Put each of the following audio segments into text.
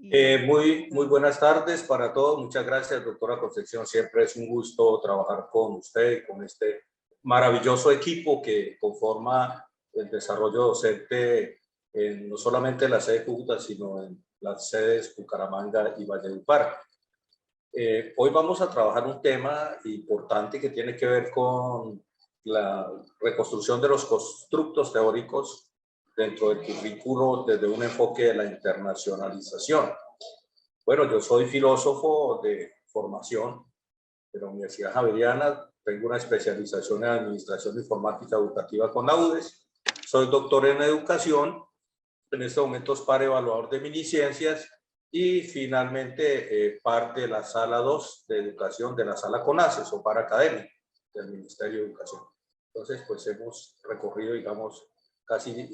Muy buenas tardes para todos. Muchas gracias, doctora Concepción. Siempre es un gusto trabajar con usted y con este maravilloso equipo que conforma el desarrollo docente no solamente en la sede de Cúcuta, sino en las sedes Bucaramanga y Valledupar. Hoy vamos a trabajar un tema importante que tiene que ver con la reconstrucción de los constructos teóricos dentro del currículo desde un enfoque de la internacionalización. Bueno, yo soy filósofo de formación de la Universidad Javeriana, tengo una especialización en Administración Informática Educativa con la UDES, soy doctor en Educación, en este momento es par evaluador de miniciencias y finalmente parte de la sala 2 de educación de la sala CONACES o par académico del Ministerio de Educación. Entonces, pues hemos recorrido, digamos, casi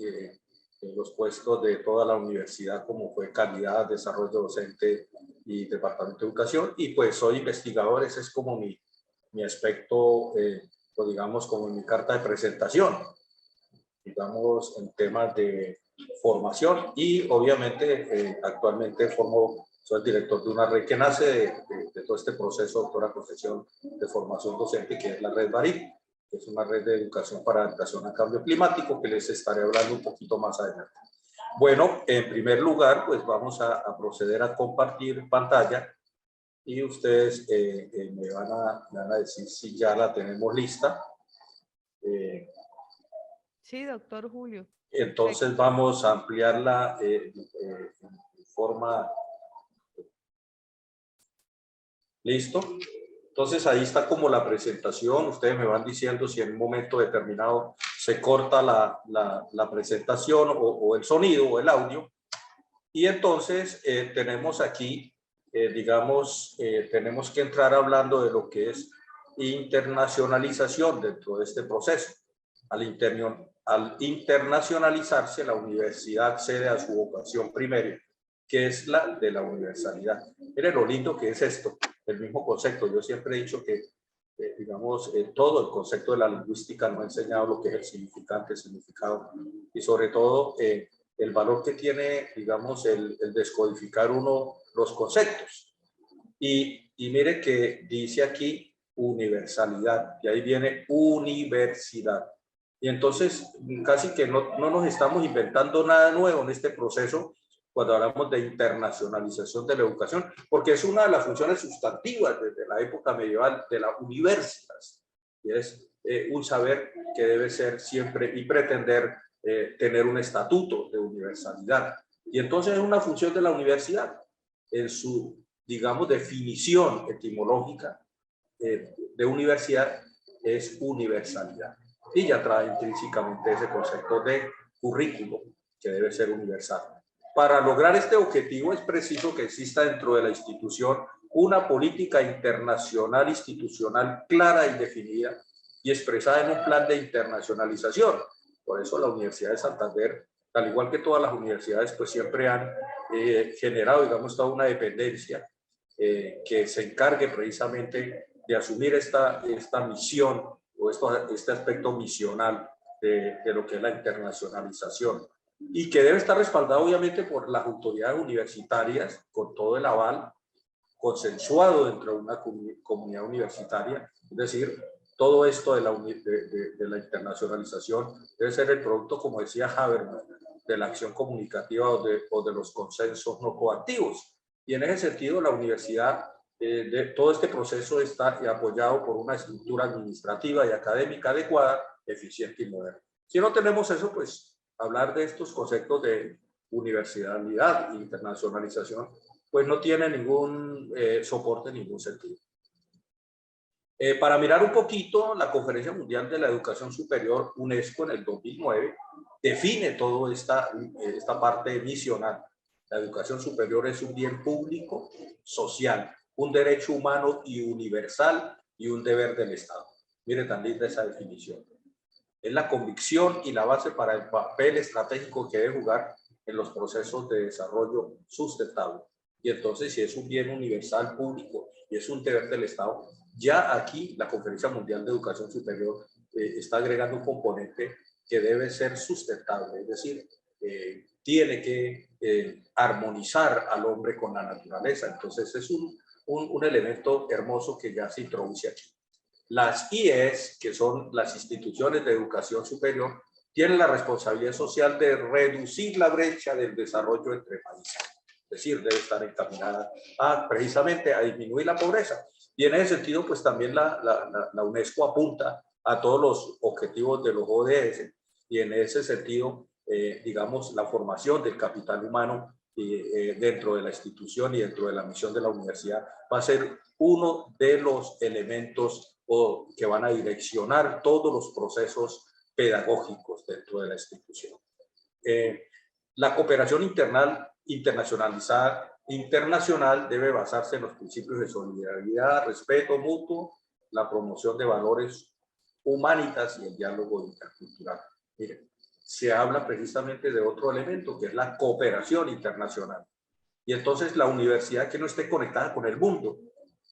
los puestos de toda la universidad, como fue calidad, desarrollo docente y departamento de educación, y pues soy investigador. Ese es como mi aspecto, pues digamos, como mi carta de presentación, digamos, en temas de formación. Y obviamente actualmente soy el director de una red que nace de todo este proceso, doctora Concepción, de formación docente, que es la red BARIC, que es una red de educación para adaptación al cambio climático, que les estaré hablando un poquito más adelante. Bueno, en primer lugar, pues vamos a proceder a compartir pantalla y ustedes me van a decir si ya la tenemos lista. Sí, doctor Julio. Entonces Perfecto. vamos a ampliarla en forma... ¿Listo? Entonces ahí está como la presentación. Ustedes me van diciendo si en un momento determinado se corta la presentación o el sonido o el audio. Y entonces tenemos aquí, digamos, tenemos que entrar hablando de lo que es internacionalización dentro de este proceso. Al internacionalizarse, la universidad accede a su vocación primaria, que es la de la universalidad. Miren lo lindo que es esto, el mismo concepto. Yo siempre he dicho que, digamos, todo el concepto de la lingüística nos ha enseñado lo que es el significante, el significado, y sobre todo el valor que tiene, digamos, el descodificar uno los conceptos. Y mire que dice aquí universalidad, y ahí viene universidad. Y entonces casi que no nos estamos inventando nada nuevo en este proceso cuando hablamos de internacionalización de la educación, porque es una de las funciones sustantivas desde la época medieval de la universidad, y es un saber que debe ser siempre y pretender tener un estatuto de universalidad. Y entonces es una función de la universidad en su, digamos, definición etimológica de universidad es universalidad. Y ya trae intrínsecamente ese concepto de currículo que debe ser universal. Para lograr este objetivo es preciso que exista dentro de la institución una política internacional institucional clara y definida y expresada en un plan de internacionalización. Por eso la Universidad de Santander, al igual que todas las universidades, pues siempre han generado, digamos, toda una dependencia que se encargue precisamente de asumir esta misión o este aspecto misional de lo que es la internacionalización, y que debe estar respaldado obviamente por las autoridades universitarias con todo el aval consensuado dentro de una comunidad universitaria. Es decir, todo esto de la internacionalización debe ser el producto, como decía Habermas, de la acción comunicativa o de los consensos no coactivos. Y en ese sentido, la universidad, de todo este proceso está apoyado por una estructura administrativa y académica adecuada, eficiente y moderna. Si no tenemos eso, pues hablar de estos conceptos de universalidad e internacionalización, pues no tiene ningún soporte, ningún sentido. Para mirar un poquito, la Conferencia Mundial de la Educación Superior, UNESCO, en el 2009, define toda esta parte misional. La educación superior es un bien público, social, un derecho humano y universal y un deber del Estado. Mire tan linda esa definición. Es la convicción y la base para el papel estratégico que debe jugar en los procesos de desarrollo sustentable. Y entonces, si es un bien universal, público, y es un deber del Estado, ya aquí la Conferencia Mundial de Educación Superior está agregando un componente que debe ser sustentable, es decir, tiene que armonizar al hombre con la naturaleza. Entonces es un elemento hermoso que ya se introduce aquí. Las IES, que son las instituciones de educación superior, tienen la responsabilidad social de reducir la brecha del desarrollo entre países. Es decir, debe estar encaminada precisamente a disminuir la pobreza. Y en ese sentido, pues también la UNESCO apunta a todos los objetivos de los ODS. Y en ese sentido, digamos, la formación del capital humano dentro de la institución y dentro de la misión de la universidad va a ser uno de los elementos que van a direccionar todos los procesos pedagógicos dentro de la institución. La cooperación internacional debe basarse en los principios de solidaridad, respeto mutuo, la promoción de valores humanitas y el diálogo intercultural. Miren, se habla precisamente de otro elemento que es la cooperación internacional. Y entonces la universidad que no esté conectada con el mundo,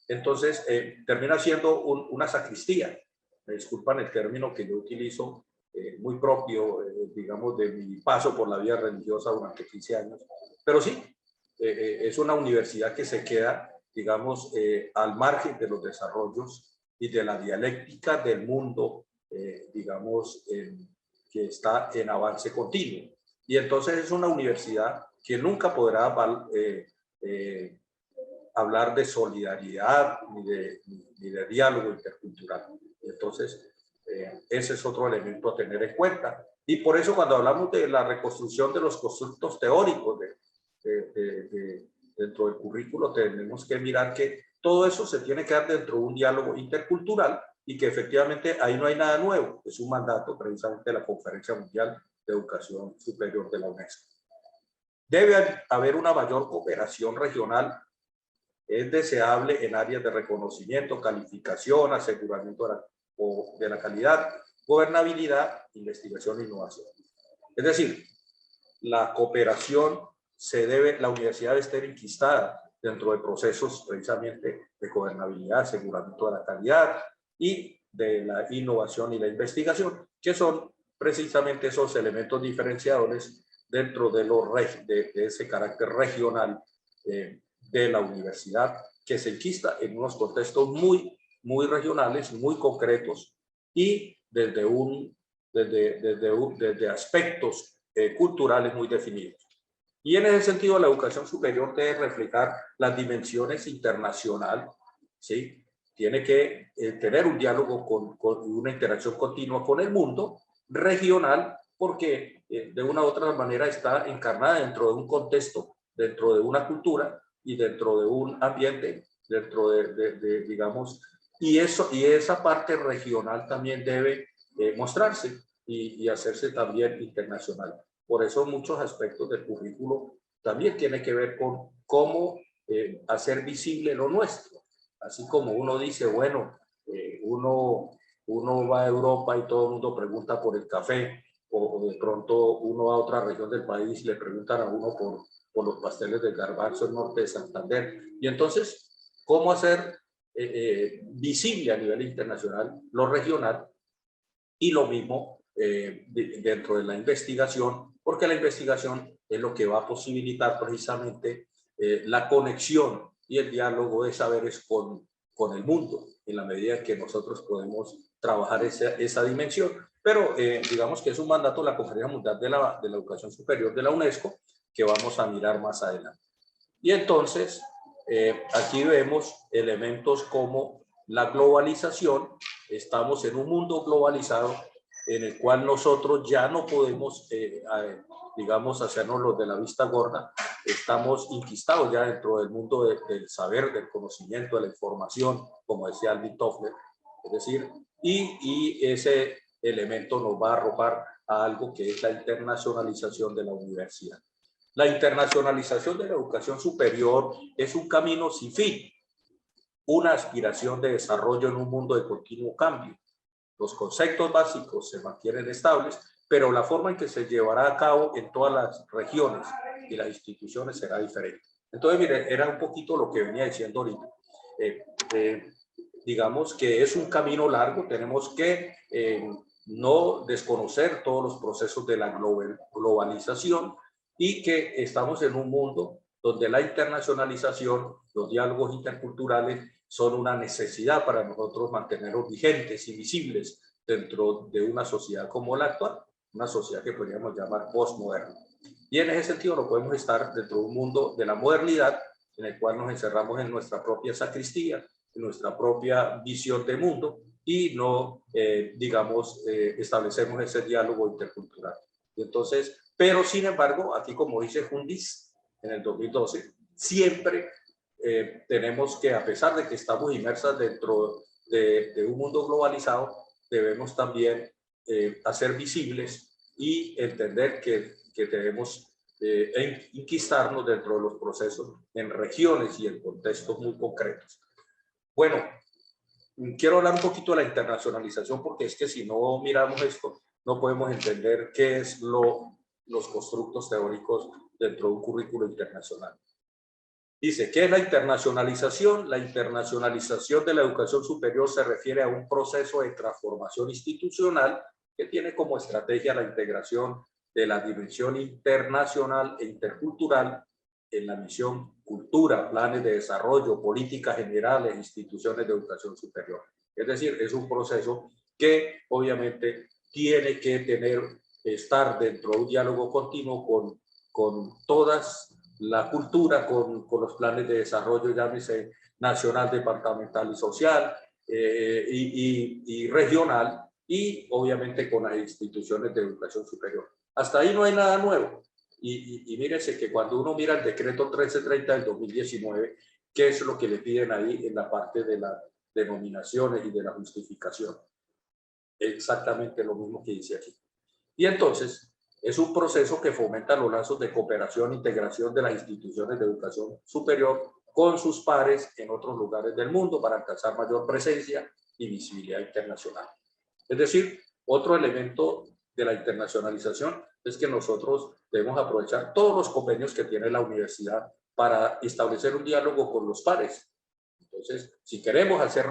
entonces termina siendo una sacristía. Me disculpan el término que yo utilizo, muy propio, digamos, de mi paso por la vida religiosa durante 15 años. Pero sí, es una universidad que se queda, digamos, al margen de los desarrollos y de la dialéctica del mundo, digamos, que está en avance continuo. Y entonces es una universidad que nunca podrá hablar de solidaridad ni de diálogo intercultural. Entonces, ese es otro elemento a tener en cuenta. Y por eso cuando hablamos de la reconstrucción de los constructos teóricos dentro del currículo, tenemos que mirar que todo eso se tiene que dar dentro de un diálogo intercultural y que efectivamente ahí no hay nada nuevo. Es un mandato precisamente de la Conferencia Mundial de Educación Superior de la UNESCO. Debe haber una mayor cooperación regional. Es deseable en áreas de reconocimiento, calificación, aseguramiento de la calidad, gobernabilidad, investigación e innovación. Es decir, la cooperación la universidad debe estar enquistada dentro de procesos precisamente de gobernabilidad, aseguramiento de la calidad y de la innovación y la investigación, que son precisamente esos elementos diferenciadores dentro de ese carácter regional de la universidad, que se enquista en unos contextos muy regionales, muy concretos y desde aspectos culturales muy definidos. Y en ese sentido, la educación superior debe reflejar las dimensiones internacionales, ¿sí? Tiene que tener un diálogo con una interacción continua con el mundo regional, porque de una u otra manera está encarnada dentro de un contexto, dentro de una cultura y dentro de un ambiente, dentro digamos, y esa parte regional también debe mostrarse y hacerse también internacional. Por eso muchos aspectos del currículo también tienen que ver con cómo hacer visible lo nuestro. Así como uno dice, bueno, uno va a Europa y todo el mundo pregunta por el café, o de pronto uno va a otra región del país y le preguntan a uno por los pasteles de garbanzo el norte de Santander. Y entonces, ¿cómo hacer visible a nivel internacional lo regional? Y lo mismo dentro de la investigación, porque la investigación es lo que va a posibilitar precisamente la conexión y el diálogo de saberes con el mundo, en la medida que nosotros podemos trabajar esa dimensión. Pero digamos que es un mandato de la Conferencia Mundial de la Educación Superior de la UNESCO que vamos a mirar más adelante. Y entonces, aquí vemos elementos como la globalización. Estamos en un mundo globalizado en el cual nosotros ya no podemos, digamos, hacernos los de la vista gorda. Estamos inquistados ya dentro del mundo del saber, del conocimiento, de la información, como decía Alvin Toffler. Es decir, y ese elemento nos va a arrojar a algo que es la internacionalización de la universidad. La internacionalización de la educación superior es un camino sin fin, una aspiración de desarrollo en un mundo de continuo cambio. Los conceptos básicos se mantienen estables, pero la forma en que se llevará a cabo en todas las regiones y las instituciones será diferente. Entonces, mire, era un poquito lo que venía diciendo ahorita. Digamos que es un camino largo, tenemos que no desconocer todos los procesos de la globalización, y que estamos en un mundo donde la internacionalización, los diálogos interculturales son una necesidad para nosotros mantenernos vigentes y visibles dentro de una sociedad como la actual, una sociedad que podríamos llamar postmoderna. Y en ese sentido no podemos estar dentro de un mundo de la modernidad en el cual nos encerramos en nuestra propia sacristía, en nuestra propia visión de mundo y no, establecemos ese diálogo intercultural. Y entonces, pero sin embargo, aquí como dice Hundis en el 2012, siempre tenemos que, a pesar de que estamos inmersas dentro de un mundo globalizado, debemos también hacer visibles y entender que debemos inquistarnos dentro de los procesos en regiones y en contextos muy concretos. Bueno, quiero hablar un poquito de la internacionalización porque es que si no miramos esto, no podemos entender qué es los constructos teóricos dentro de un currículo internacional. Dice, ¿qué es la internacionalización? La internacionalización de la educación superior se refiere a un proceso de transformación institucional que tiene como estrategia la integración de la dimensión internacional e intercultural en la misión cultura, planes de desarrollo, políticas generales, instituciones de educación superior. Es decir, es un proceso que obviamente tiene que estar dentro de un diálogo continuo con todas la cultura, con los planes de desarrollo, llámese nacional, departamental y social, y regional, y obviamente con las instituciones de educación superior. Hasta ahí no hay nada nuevo. Y mírese que cuando uno mira el decreto 1330 del 2019, ¿qué es lo que le piden ahí en la parte de las denominaciones y de la justificación? Exactamente lo mismo que dice aquí. Y entonces, es un proceso que fomenta los lazos de cooperación e integración de las instituciones de educación superior con sus pares en otros lugares del mundo para alcanzar mayor presencia y visibilidad internacional. Es decir, otro elemento de la internacionalización es que nosotros debemos aprovechar todos los convenios que tiene la universidad para establecer un diálogo con los pares. Entonces, si queremos hacer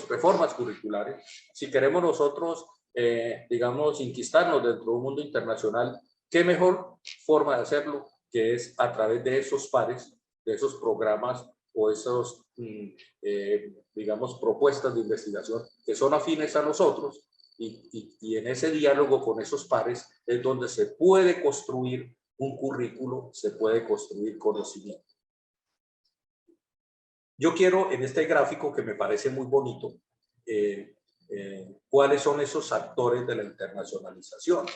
reformas curriculares, si queremos nosotros, inquistarnos dentro de un mundo internacional, ¿qué mejor forma de hacerlo que es a través de esos pares, de esos programas o esos, propuestas de investigación que son afines a nosotros y en ese diálogo con esos pares es donde se puede construir un currículo, se puede construir conocimiento. Yo quiero en este gráfico que me parece muy bonito, cuáles son esos actores de la internacionalización.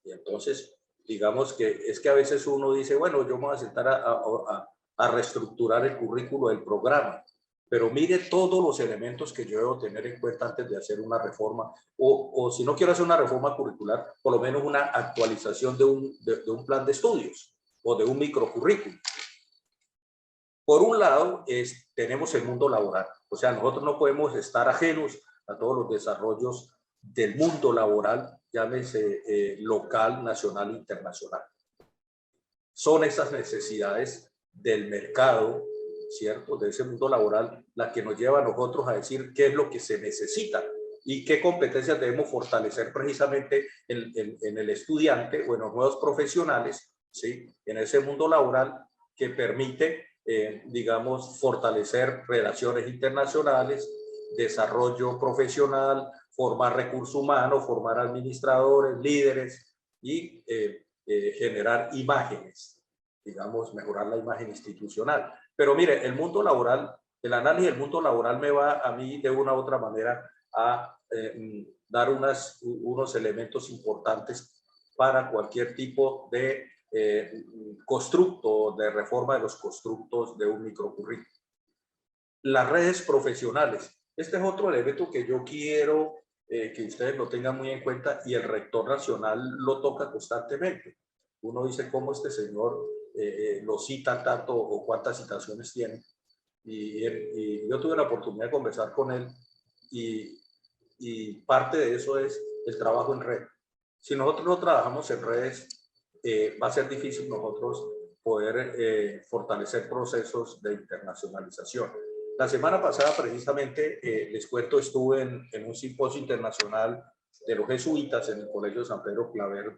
Y entonces, digamos que es que a veces uno dice, bueno, yo me voy a sentar a reestructurar el currículo del programa, pero mire todos los elementos que yo debo tener en cuenta antes de hacer una reforma, o si no quiero hacer una reforma curricular, por lo menos una actualización de un plan de estudios o de un microcurrículo. Por un lado, tenemos el mundo laboral. O sea, nosotros no podemos estar ajenos a todos los desarrollos del mundo laboral, llámese local, nacional, internacional. Son esas necesidades del mercado, ¿cierto? De ese mundo laboral, la que nos lleva a nosotros a decir qué es lo que se necesita y qué competencias debemos fortalecer precisamente en el estudiante o en los nuevos profesionales, ¿sí? En ese mundo laboral que permite fortalecer relaciones internacionales, desarrollo profesional, formar recursos humanos, formar administradores, líderes y generar imágenes, mejorar la imagen institucional. Pero mire, el mundo laboral, el análisis del mundo laboral me va a mí de una u otra manera a dar unos elementos importantes para cualquier tipo de constructo, de reforma de los constructos de un microcurrículo. Las redes profesionales. Este es otro elemento que yo quiero que ustedes lo tengan muy en cuenta y el rector nacional lo toca constantemente. Uno dice cómo este señor lo cita tanto o cuántas citaciones tiene. Y yo tuve la oportunidad de conversar con él y parte de eso es el trabajo en red. Si nosotros no trabajamos en redes, va a ser difícil nosotros poder fortalecer procesos de internacionalización. La semana pasada, precisamente, les cuento, estuve en un simposio internacional de los jesuitas en el Colegio San Pedro Claver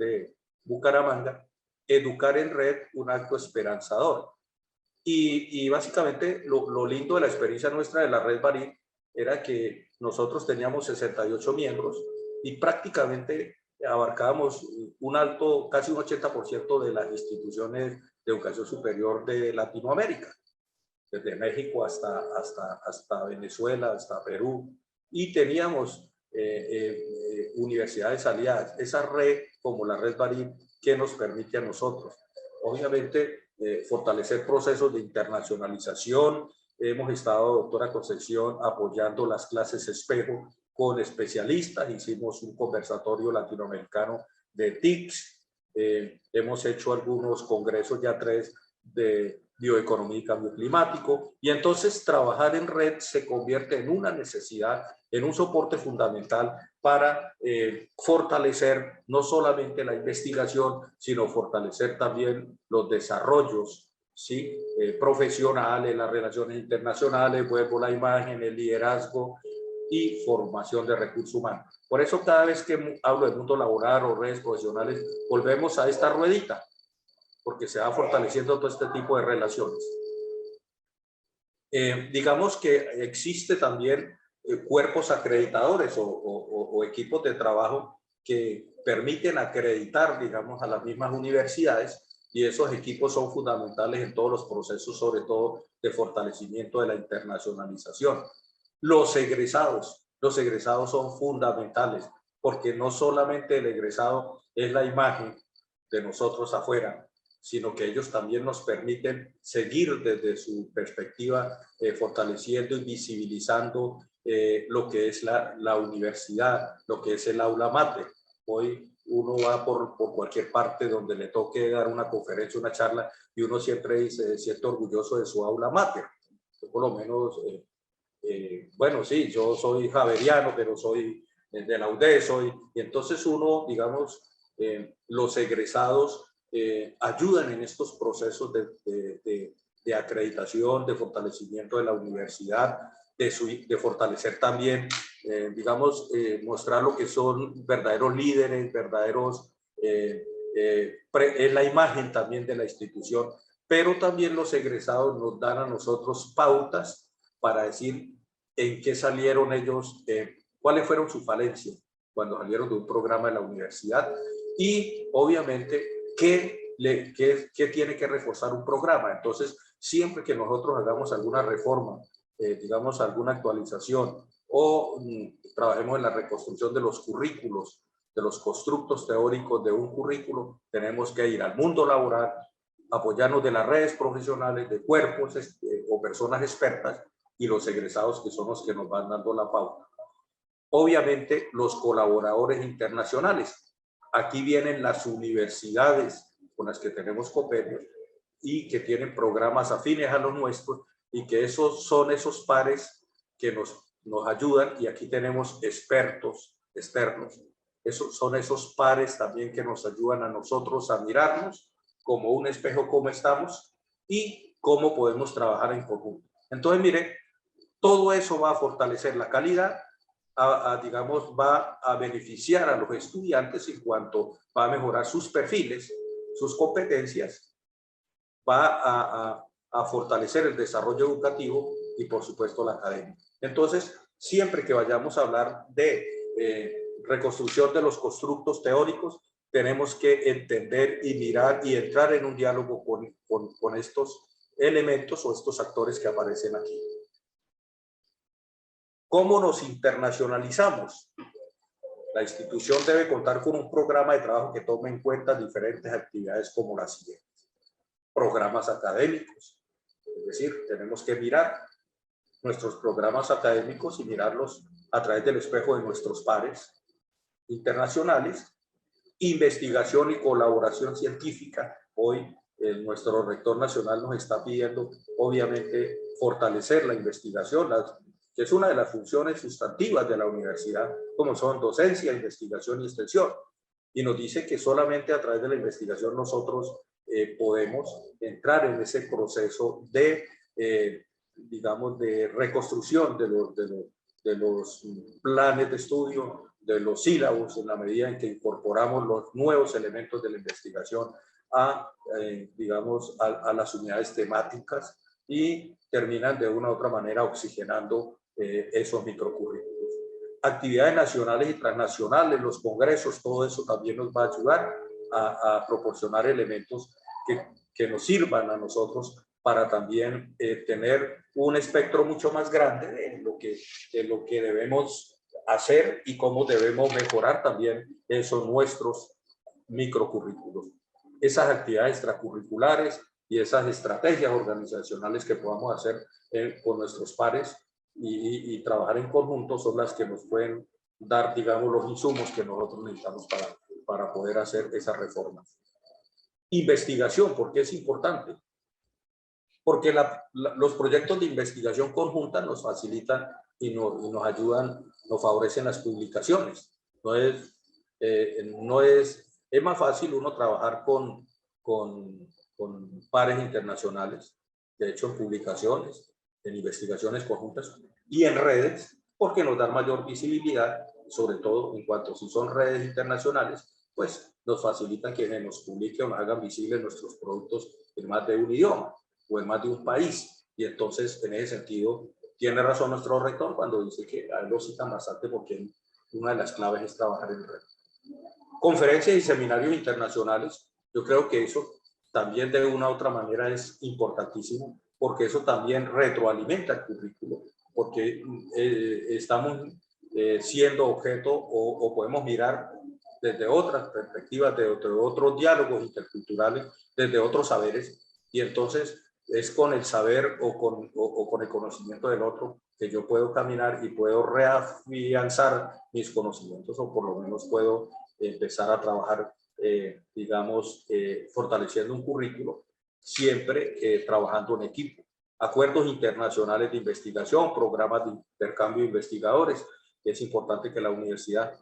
Bucaramanga, Educar en Red, un acto esperanzador. Y básicamente lo lindo de la experiencia nuestra de la Red Barí era que nosotros teníamos 68 miembros y prácticamente abarcábamos un alto, casi un 80% de las instituciones de educación superior de Latinoamérica, desde México hasta Venezuela, hasta Perú, y teníamos universidades aliadas. Esa red, como la Red Barí, que nos permite a nosotros, obviamente, fortalecer procesos de internacionalización. Hemos estado, doctora Concepción, apoyando las clases espejo con especialistas. Hicimos un conversatorio latinoamericano de TICS. Hemos hecho algunos congresos, ya 3, de bioeconomía y cambio climático. Y entonces trabajar en red se convierte en una necesidad, en un soporte fundamental para fortalecer no solamente la investigación, sino fortalecer también los desarrollos, ¿sí? Profesionales, las relaciones internacionales, vuelvo la imagen, el liderazgo y formación de recursos humanos. Por eso cada vez que hablo del mundo laboral o redes profesionales, volvemos a esta ruedita, porque se va fortaleciendo todo este tipo de relaciones. Digamos que existe también cuerpos acreditadores o equipos de trabajo que permiten acreditar, digamos, a las mismas universidades, y esos equipos son fundamentales en todos los procesos, sobre todo de fortalecimiento de la internacionalización. Los egresados son fundamentales, porque no solamente el egresado es la imagen de nosotros afuera, sino que ellos también nos permiten seguir desde su perspectiva fortaleciendo y visibilizando lo que es la universidad, lo que es el aula magna. Hoy uno va por cualquier parte donde le toque dar una conferencia, una charla, y uno siempre se siente orgulloso de su aula magna. Yo por lo menos, bueno, sí, yo soy javeriano, pero soy de la UDES, y entonces uno, digamos, los egresados ayudan en estos procesos de acreditación, de fortalecimiento de la universidad, de fortalecer también, digamos, mostrar lo que son verdaderos líderes, verdaderos, es la imagen también de la institución, pero también los egresados nos dan a nosotros pautas para decir en qué salieron ellos, cuáles fueron sus falencias cuando salieron de un programa de la universidad, y obviamente qué tiene que reforzar un programa. Entonces, siempre que nosotros hagamos alguna reforma, digamos alguna actualización, o trabajemos en la reconstrucción de los currículos, de los constructos teóricos de un currículo, tenemos que ir al mundo laboral, apoyarnos de las redes profesionales, de cuerpos o personas expertas, y los egresados, que son los que nos van dando la pauta. Obviamente, los colaboradores internacionales. Aquí vienen las universidades con las que tenemos convenios y que tienen programas afines a los nuestros, y que esos son esos pares que nos ayudan. Y aquí tenemos expertos externos. Son esos pares también que nos ayudan a nosotros a mirarnos como un espejo, cómo estamos y cómo podemos trabajar en conjunto. Entonces, mire, todo eso va a fortalecer la calidad, digamos, va a beneficiar a los estudiantes en cuanto va a mejorar sus perfiles, sus competencias, va a fortalecer el desarrollo educativo y, por supuesto, la academia. Entonces, siempre que vayamos a hablar de reconstrucción de los constructos teóricos, tenemos que entender y mirar y entrar en un diálogo con estos elementos o estos actores que aparecen aquí. ¿Cómo nos internacionalizamos? La institución debe contar con un programa de trabajo que tome en cuenta diferentes actividades como las siguientes. Programas académicos, es decir, tenemos que mirar nuestros programas académicos y mirarlos a través del espejo de nuestros pares internacionales. Investigación y colaboración científica. Hoy nuestro rector nacional nos está pidiendo, obviamente, fortalecer la investigación, que es una de las funciones sustantivas de la universidad, como son docencia, investigación y extensión. Y nos dice que solamente a través de la investigación nosotros podemos entrar en ese proceso de, digamos, de reconstrucción de los planes de estudio, de los sílabos en la medida en que incorporamos los nuevos elementos de la investigación a, digamos, a las unidades temáticas y terminan de una u otra manera oxigenando esos microcurrículos. Actividades nacionales y transnacionales, los congresos, todo eso también nos va a ayudar a proporcionar elementos que nos sirvan a nosotros para también tener un espectro mucho más grande de lo que debemos hacer y cómo debemos mejorar también esos nuestros microcurrículos. Esas actividades extracurriculares y esas estrategias organizacionales que podamos hacer con nuestros pares y trabajar en conjunto son las que nos pueden dar, digamos, los insumos que nosotros necesitamos para poder hacer esa reforma. Investigación, ¿por qué es importante? Porque los proyectos de investigación conjunta nos facilitan y nos ayudan, nos favorecen las publicaciones. Es más fácil uno trabajar con pares internacionales, de hecho en publicaciones, en investigaciones conjuntas y en redes, porque nos dan mayor visibilidad, sobre todo en cuanto si son redes internacionales, pues nos facilitan que nos publiquen o nos hagan visibles nuestros productos en más de un idioma o en más de un país. Y entonces, en ese sentido, tiene razón nuestro rector cuando dice que a él lo citan bastante porque una de las claves es trabajar en red. Conferencias y seminarios internacionales, yo creo que eso también de una u otra manera es importantísimo, porque eso también retroalimenta el currículo, porque estamos siendo objeto o podemos mirar desde otras perspectivas, de otros diálogos interculturales, desde otros saberes, y entonces es con el saber o con el conocimiento del otro que yo puedo caminar y puedo reafianzar mis conocimientos, o por lo menos puedo empezar a trabajar, digamos, fortaleciendo un currículo, siempre trabajando en equipo. Acuerdos internacionales de investigación, programas de intercambio de investigadores. Es importante que la universidad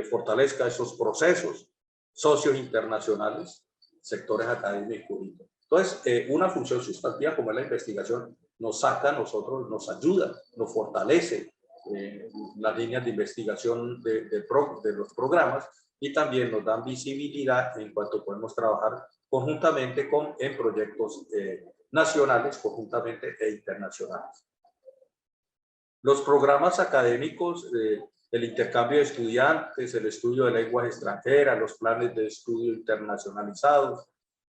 fortalezca esos procesos, socios internacionales, sectores académicos. Entonces, una función sustantiva como es la investigación nos saca a nosotros, nos ayuda, nos fortalece las líneas de investigación de los programas y también nos dan visibilidad en cuanto podemos trabajar conjuntamente en proyectos nacionales, conjuntamente e internacionales. Los programas académicos, el intercambio de estudiantes, el estudio de lenguas extranjeras, los planes de estudio internacionalizados,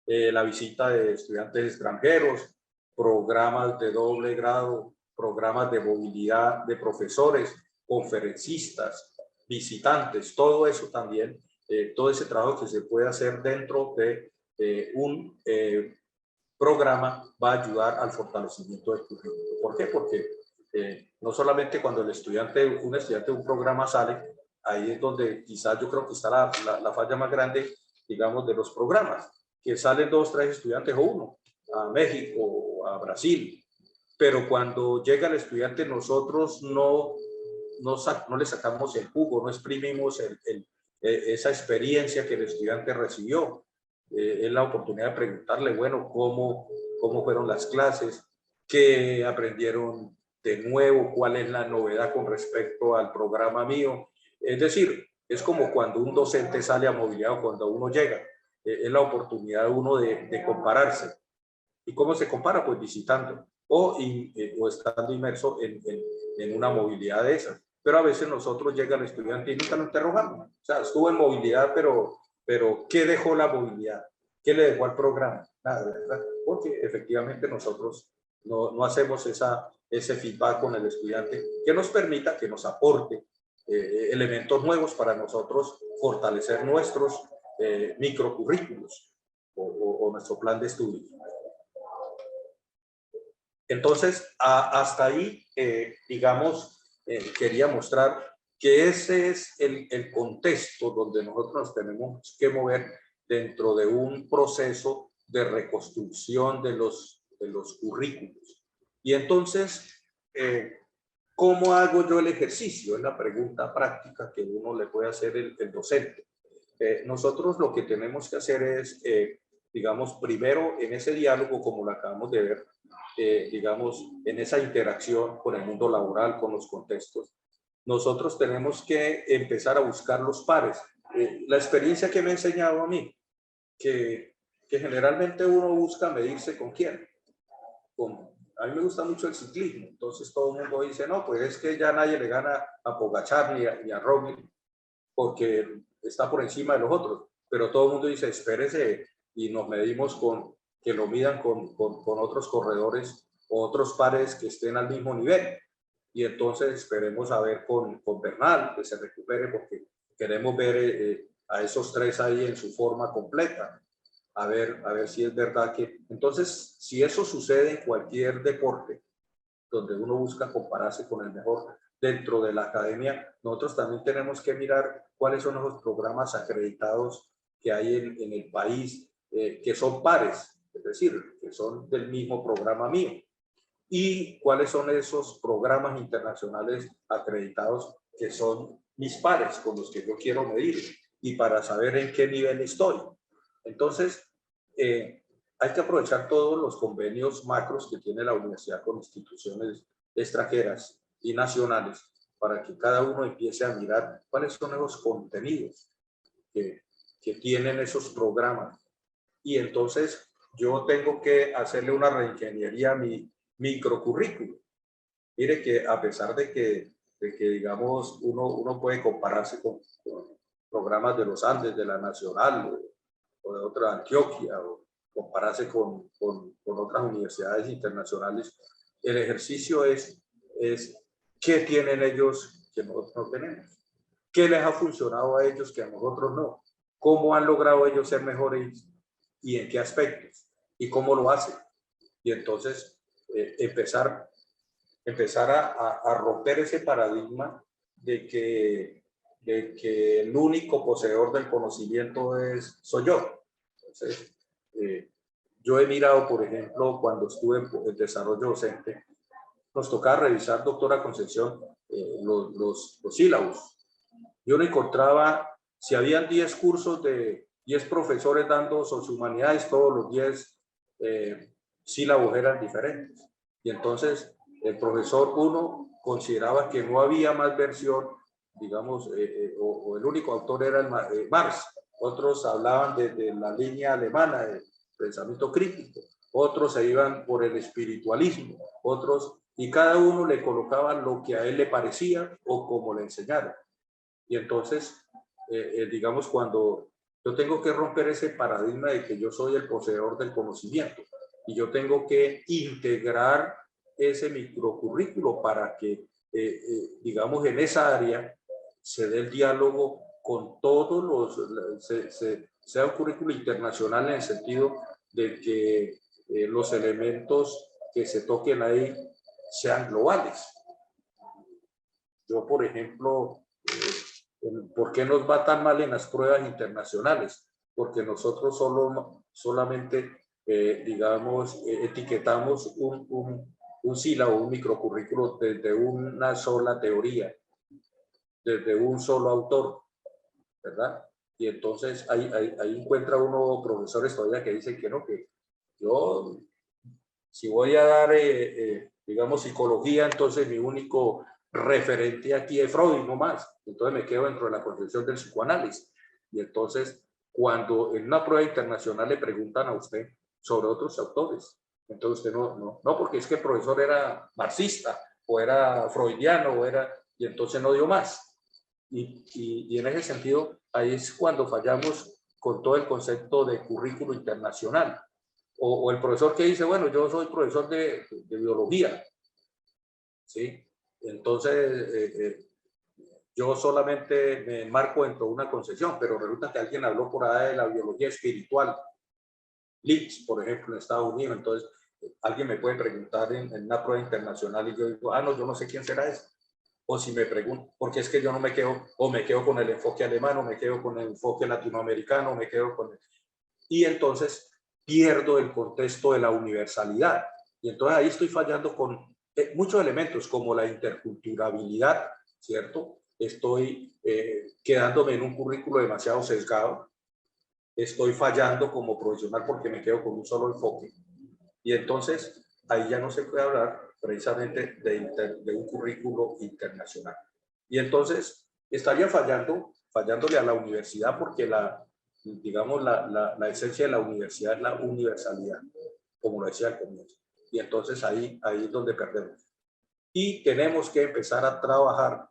la visita de estudiantes extranjeros, programas de doble grado, programas de movilidad de profesores, conferencistas, visitantes, todo eso también, todo ese trabajo que se puede hacer dentro de un programa va a ayudar al fortalecimiento del currículo. ¿Por qué? Porque no solamente cuando un estudiante de un programa sale, ahí es donde quizás yo creo que está la falla más grande, digamos, de los programas, que salen 2, 3 estudiantes o uno, a México o a Brasil, pero cuando llega el estudiante nosotros no le sacamos el jugo, no exprimimos esa experiencia que el estudiante recibió. Es la oportunidad de preguntarle, bueno, cómo fueron las clases, qué aprendieron de nuevo, cuál es la novedad con respecto al programa mío. Es decir, es como cuando un docente sale a movilidad o cuando uno llega. Es la oportunidad de uno de compararse. ¿Y cómo se compara? Pues visitando o estando inmerso en una movilidad de esas. Pero a veces nosotros llega el estudiante y nunca lo interrogamos. O sea, estuvo en movilidad, pero ¿qué dejó la movilidad? ¿Qué le dejó al programa? Nada, ¿verdad? Porque efectivamente nosotros no hacemos ese feedback con el estudiante que nos permita, que nos aporte elementos nuevos para nosotros fortalecer nuestros microcurrículos o nuestro plan de estudio. Entonces, hasta ahí, digamos, quería mostrar que ese es el contexto donde nosotros nos tenemos que mover dentro de un proceso de reconstrucción de los currículos. Y entonces, ¿cómo hago yo el ejercicio? Es la pregunta práctica que uno le puede hacer el docente. Nosotros lo que tenemos que hacer es, digamos, primero en ese diálogo, como lo acabamos de ver, digamos, en esa interacción con el mundo laboral, con los contextos, nosotros tenemos que empezar a buscar los pares. La experiencia que me ha enseñado a mí, que generalmente uno busca medirse con quién. A mí me gusta mucho el ciclismo, entonces todo el mundo dice, no, pues es que ya nadie le gana a Pogačar ni a Roglic porque está por encima de los otros, pero todo el mundo dice, espérese y nos medimos que lo midan con otros corredores o otros pares que estén al mismo nivel. Y entonces esperemos a ver con Bernal, que se recupere, porque queremos ver a esos tres ahí en su forma completa. A ver si es verdad que... Entonces, si eso sucede en cualquier deporte, donde uno busca compararse con el mejor dentro de la academia, nosotros también tenemos que mirar cuáles son los programas acreditados que hay en el país, que son pares, es decir, que son del mismo programa mío. Y cuáles son esos programas internacionales acreditados que son mis pares con los que yo quiero medir y para saber en qué nivel estoy. Entonces, hay que aprovechar todos los convenios macros que tiene la universidad con instituciones extranjeras y nacionales para que cada uno empiece a mirar cuáles son los contenidos que tienen esos programas. Y entonces yo tengo que hacerle una reingeniería a mi microcurrículo. Mire que a pesar de que digamos, uno puede compararse con programas de los Andes, de la Nacional o de otra Antioquia, o compararse con otras universidades internacionales, el ejercicio es qué tienen ellos que nosotros no tenemos, qué les ha funcionado a ellos que a nosotros no, cómo han logrado ellos ser mejores y en qué aspectos y cómo lo hacen. Y entonces empezar a romper ese paradigma de que el único poseedor del conocimiento soy yo. Entonces, yo he mirado, por ejemplo, cuando estuve en desarrollo docente, nos tocaba revisar, doctora Concepción, los sílabos. Yo no encontraba, si habían 10 cursos de 10 profesores dando sociohumanidades, todos los 10 sílabos eran diferentes. Y entonces el profesor uno consideraba que no había más versión, digamos, o el único autor era Marx. Otros hablaban de la línea alemana de pensamiento crítico. Otros se iban por el espiritualismo. Otros, y cada uno le colocaba lo que a él le parecía o como le enseñaron. Y entonces, digamos, cuando yo tengo que romper ese paradigma de que yo soy el poseedor del conocimiento y yo tengo que integrar ese microcurrículo para que, digamos, en esa área se dé el diálogo con todos sea un currículo internacional en el sentido de que los elementos que se toquen ahí sean globales. Yo, por ejemplo, ¿por qué nos va tan mal en las pruebas internacionales? Porque nosotros solamente, digamos, etiquetamos un sílabo, un microcurrículo desde una sola teoría, desde un solo autor, ¿verdad? Y entonces ahí encuentra uno profesores todavía que dicen que no, que yo, si voy a dar, digamos, psicología, entonces mi único referente aquí es Freud, no más. Entonces me quedo dentro de la concepción del psicoanálisis. Y entonces, cuando en una prueba internacional le preguntan a usted sobre otros autores, entonces usted no, porque es que el profesor era marxista, o era freudiano, y entonces no dio más. Y en ese sentido, ahí es cuando fallamos con todo el concepto de currículo internacional. O el profesor que dice, bueno, yo soy profesor de biología, ¿sí? Entonces, yo solamente me enmarco dentro de una concepción, pero resulta que alguien habló por ahí de la biología espiritual, Leeds, por ejemplo, en Estados Unidos. Entonces, alguien me puede preguntar en una prueba internacional y yo digo, no, yo no sé quién será ese. O si me pregunto, porque es que yo no me quedo, o me quedo con el enfoque alemán, o me quedo con el enfoque latinoamericano, o me quedo con... Y entonces pierdo el contexto de la universalidad. Y entonces ahí estoy fallando con muchos elementos como la interculturabilidad, ¿cierto? Estoy quedándome en un currículo demasiado sesgado. Estoy fallando como profesional porque me quedo con un solo enfoque. Y entonces ahí ya no se puede hablar precisamente de un currículo internacional. Y entonces estaría fallándole a la universidad porque digamos, la esencia de la universidad es la universalidad, como lo decía al comienzo. Y entonces ahí es donde perdemos. Y tenemos que empezar a trabajar,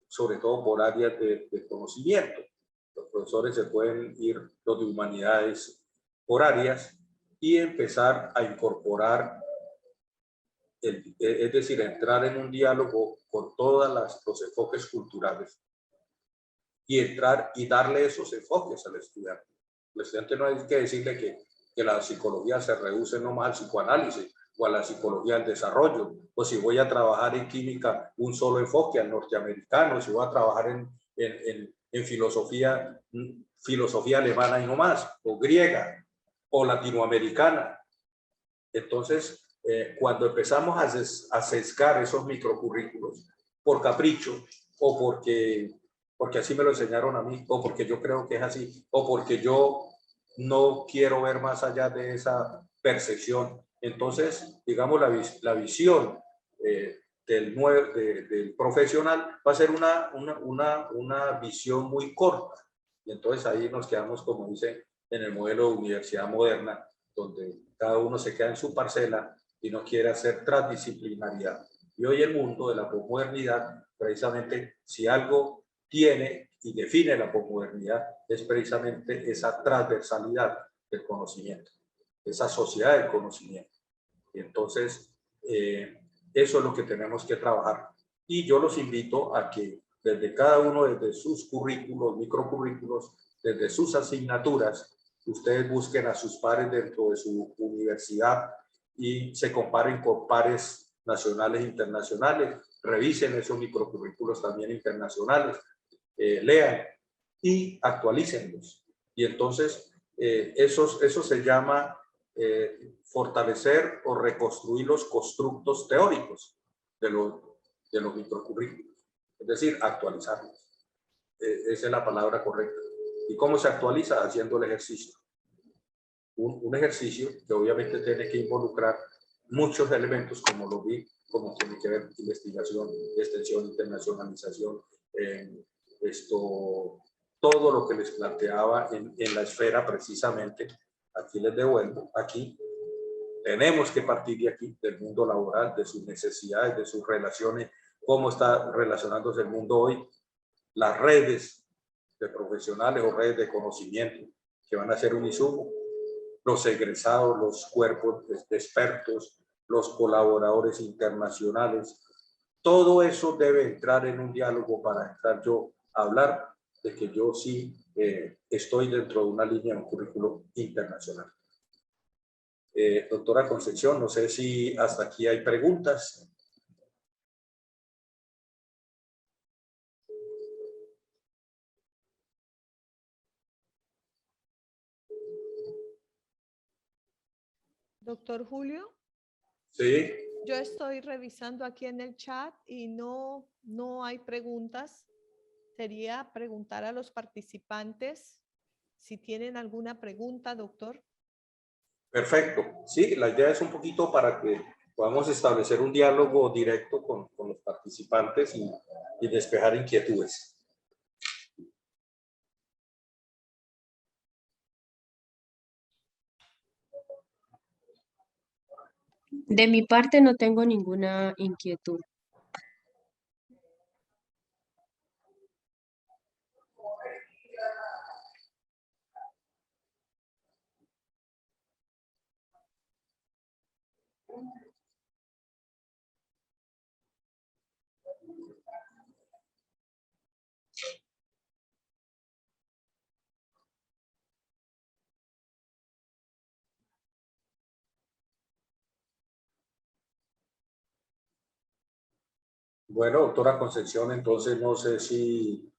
sobre todo por áreas de conocimiento. Los profesores se pueden ir, los de humanidades, por áreas y empezar a incorporar, es decir, entrar en un diálogo con todos los enfoques culturales y entrar y darle esos enfoques al estudiante. El estudiante no hay que decirle que la psicología se reduce nomás al psicoanálisis o a la psicología del desarrollo, o si voy a trabajar en química un solo enfoque al norteamericano, si voy a trabajar en filosofía alemana y no más, o griega, o latinoamericana. Entonces, cuando empezamos a sesgar esos microcurrículos por capricho o porque así me lo enseñaron a mí, o porque yo creo que es así, o porque yo no quiero ver más allá de esa percepción. Entonces, digamos, la visión del profesional va a ser una visión muy corta. Y entonces ahí nos quedamos, como dice, en el modelo de universidad moderna, donde cada uno se queda en su parcela y no quiere hacer transdisciplinariedad. Y hoy el mundo de la posmodernidad, precisamente, si algo tiene y define la posmodernidad, es precisamente esa transversalidad del conocimiento, esa sociedad del conocimiento. Y entonces, eso es lo que tenemos que trabajar. Y yo los invito a que desde cada uno, desde sus currículos, microcurrículos, desde sus asignaturas, ustedes busquen a sus pares dentro de su universidad y se comparen con pares nacionales e internacionales, revisen esos microcurrículos también internacionales, lean y actualícenlos. Y entonces, eso se llama fortalecer o reconstruir los constructos teóricos de los microcurrículos, es decir, actualizarlos. Esa es la palabra correcta. ¿Y cómo se actualiza? Haciendo el ejercicio. Un ejercicio que obviamente tiene que involucrar muchos elementos, como lo vi, como tiene que ver investigación, extensión, internacionalización, todo lo que les planteaba en la esfera precisamente. Aquí les devuelvo, aquí tenemos que partir de aquí, del mundo laboral, de sus necesidades, de sus relaciones, cómo está relacionándose el mundo hoy, las redes de profesionales o redes de conocimiento que van a ser un insumo, los egresados, los cuerpos de expertos, los colaboradores internacionales, todo eso debe entrar en un diálogo para entrar yo a hablar de que yo sí estoy dentro de una línea de un currículo internacional. Doctora Concepción, no sé si hasta aquí hay preguntas. Doctor Julio, Sí. yo estoy revisando aquí en el chat y no hay preguntas. Sería preguntar a los participantes si tienen alguna pregunta, doctor. Perfecto. Sí, la idea es un poquito para que podamos establecer un diálogo directo con los participantes y despejar inquietudes. De mi parte no tengo ninguna inquietud. Bueno, doctora Concepción, entonces no sé si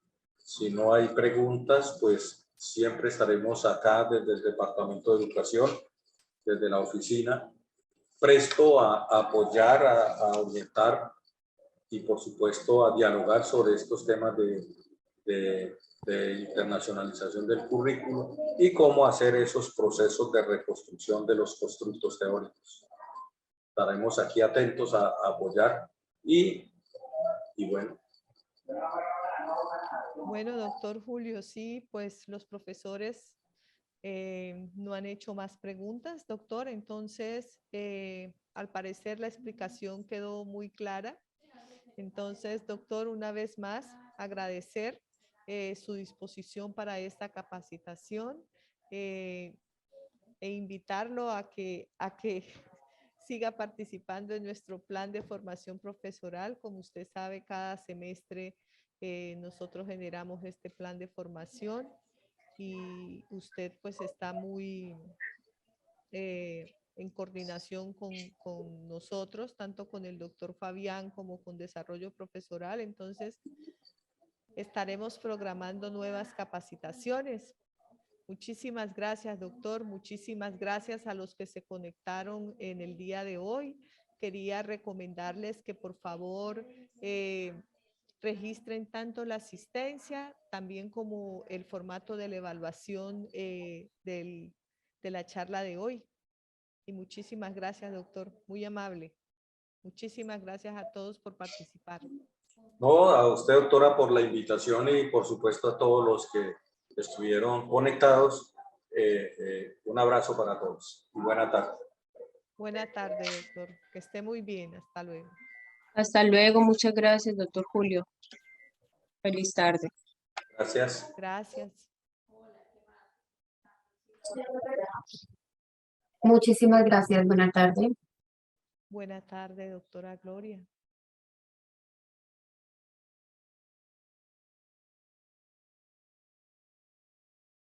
no hay preguntas, pues siempre estaremos acá desde el Departamento de Educación, desde la oficina, presto a apoyar, a orientar y por supuesto a dialogar sobre estos temas de internacionalización del currículo y cómo hacer esos procesos de reconstrucción de los constructos teóricos. Estaremos aquí atentos a apoyar y bueno, Bueno, doctor Julio, sí, pues los profesores no han hecho más preguntas, doctor. Entonces, al parecer la explicación quedó muy clara. Entonces, doctor, una vez más, agradecer su disposición para esta capacitación e invitarlo a que siga participando en nuestro plan de formación profesoral. Como usted sabe, cada semestre nosotros generamos este plan de formación y usted pues está muy en coordinación con nosotros, tanto con el doctor Fabián como con desarrollo profesoral. Entonces, estaremos programando nuevas capacitaciones. Muchísimas gracias, doctor. Muchísimas gracias a los que se conectaron en el día de hoy. Quería recomendarles que por favor registren tanto la asistencia, también como el formato de la evaluación de la charla de hoy. Y muchísimas gracias, doctor. Muy amable. Muchísimas gracias a todos por participar. No, a usted, doctora, por la invitación y por supuesto a todos los que estuvieron conectados. Un abrazo para todos y buena tarde. Buena tarde, doctor. Que esté muy bien. Hasta luego. Hasta luego, muchas gracias, doctor Julio. Feliz tarde. Gracias. Gracias. Muchísimas gracias. Buena tarde. Buena tarde, doctora Gloria.